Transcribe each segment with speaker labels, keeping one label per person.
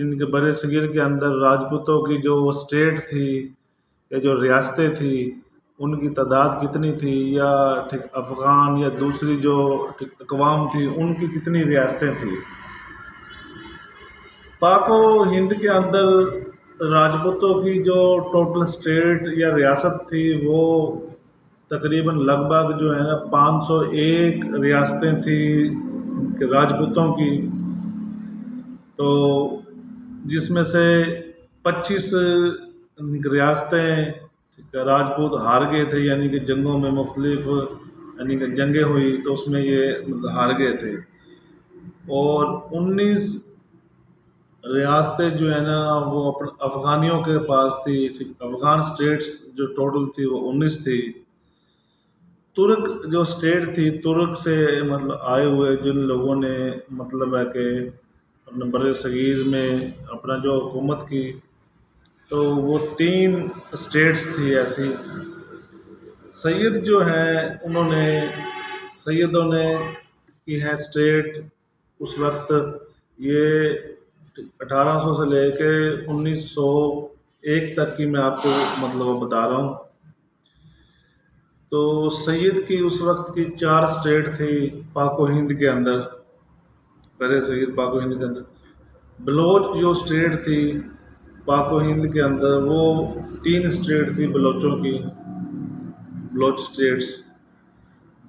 Speaker 1: ان کے برِ صغیر کے اندر راجپوتوں کی جو اسٹیٹ تھی یا جو ریاستیں تھی ان کی تعداد کتنی تھی، یا ٹھیک افغان یا دوسری جو ٹھیک اقوام تھی ان کی کتنی ریاستیں تھیں۔ پاک و ہند کے اندر راجپوتوں کی جو ٹوٹل اسٹیٹ یا ریاست تھی وہ تقریباً لگ بھگ جو ہے نا 501 ریاستیں تھیں کہ راجپوتوں کی، تو جس میں سے 25 ریاستیں راجپوت ہار گئے تھے، یعنی کہ جنگوں میں مختلف یعنی کہ جنگیں ہوئی تو اس میں یہ ہار گئے تھے، اور 19 ریاستیں جو ہے نا وہ افغانیوں کے پاس تھی۔ افغان سٹیٹس جو ٹوٹل تھی وہ 19 تھی۔ ترک جو سٹیٹ تھی، ترک سے مطلب آئے ہوئے جن لوگوں نے مطلب ہے کہ اپنے بر صغیر میں اپنا جو حکومت کی، تو وہ 3 سٹیٹس تھی ایسی۔ سید جو ہیں سیدوں نے کی ہے سٹیٹ اس وقت، یہ 1800 سے لے کے 1901 تک کی میں آپ کو مطلب بتا رہا ہوں۔ تو سید کی اس وقت کی 4 سٹیٹ تھی پاک و ہند کے اندر، برِ صغیر پاک و ہند کے اندر۔ بلوچ جو سٹیٹ تھی پاک و ہند کے اندر وہ 3 سٹیٹ تھی بلوچوں کی، بلوچ سٹیٹس۔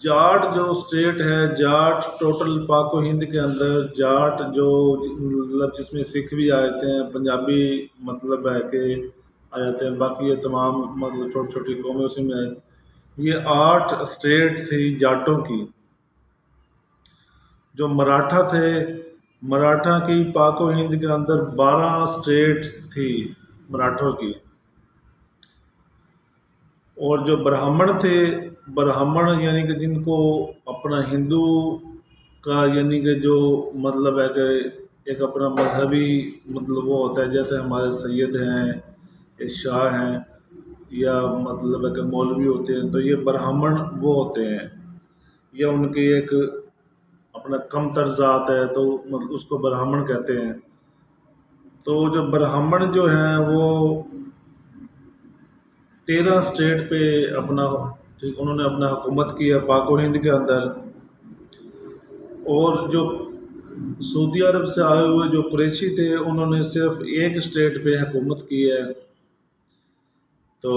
Speaker 1: جاٹ جو سٹیٹ ہے، جاٹ ٹوٹل پاک و ہند کے اندر جاٹ جو مطلب جس میں سکھ بھی آ جاتے ہیں، پنجابی مطلب ہے کہ آ جاتے ہیں، باقی یہ تمام مطلب چھوٹی چھوٹی قومیں اسی میں آ جاتی ہیں۔ یہ 8 سٹیٹ تھی جاٹوں کی۔ جو مراٹھا تھے، مراٹھا کی پاک و ہند کے اندر 12 سٹیٹ تھی مراٹھوں کی۔ اور جو برہمن تھے، برہمن یعنی کہ جن کو اپنا ہندو کا یعنی کہ جو مطلب ہے کہ ایک اپنا مذہبی مطلب وہ ہوتا ہے، جیسے ہمارے سید ہیں، ایک شاہ ہیں، یا مطلب ہے کہ مولوی ہوتے ہیں، تو یہ برہمن وہ ہوتے ہیں، یا ان کی ایک اپنا کم تر ذات ہے تو مطلب اس کو برہمن کہتے ہیں۔ تو جو برہمن جو ہیں وہ 13 سٹیٹ پہ انہوں نے اپنا حکومت کی ہے پاک و ہند کے اندر۔ اور جو سعودی عرب سے آئے ہوئے جو قریشی تھے انہوں نے صرف 1 سٹیٹ پہ حکومت کی ہے۔ تو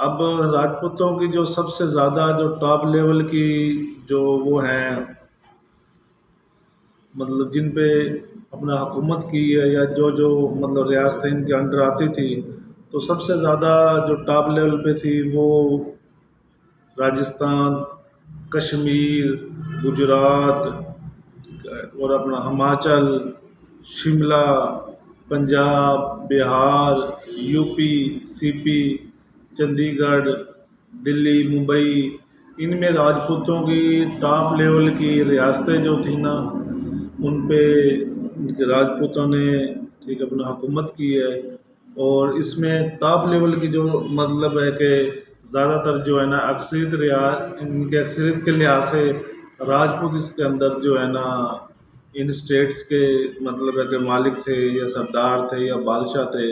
Speaker 1: اب راجپوتوں کی جو سب سے زیادہ جو ٹاپ لیول کی جو وہ ہیں مطلب جن پہ اپنا حکومت کی ہے، یا جو مطلب ریاستیں ان کے انڈر آتی تھی، تو سب سے زیادہ جو ٹاپ لیول پہ تھی وہ راجستھان، کشمیر، گجرات، اور اپنا ہماچل، شملہ، پنجاب، بہار، یو پی، سی پی، چندی گڑھ، دلی، ممبئی، ان میں راجپوتوں کی ٹاپ لیول کی ریاستیں جو تھیں نا ان پہ راجپوتوں نے اپنا حکومت کی ہے۔ اور اس میں ٹاپ لیول کی جو مطلب ہے کہ زیادہ تر جو ہے نا ان کے اکثریت کے لحاظ سے راجپوت اس کے اندر جو ہے نا ان سٹیٹس کے مطلب ہے کہ مالک تھے، یا سردار تھے، یا بادشاہ تھے۔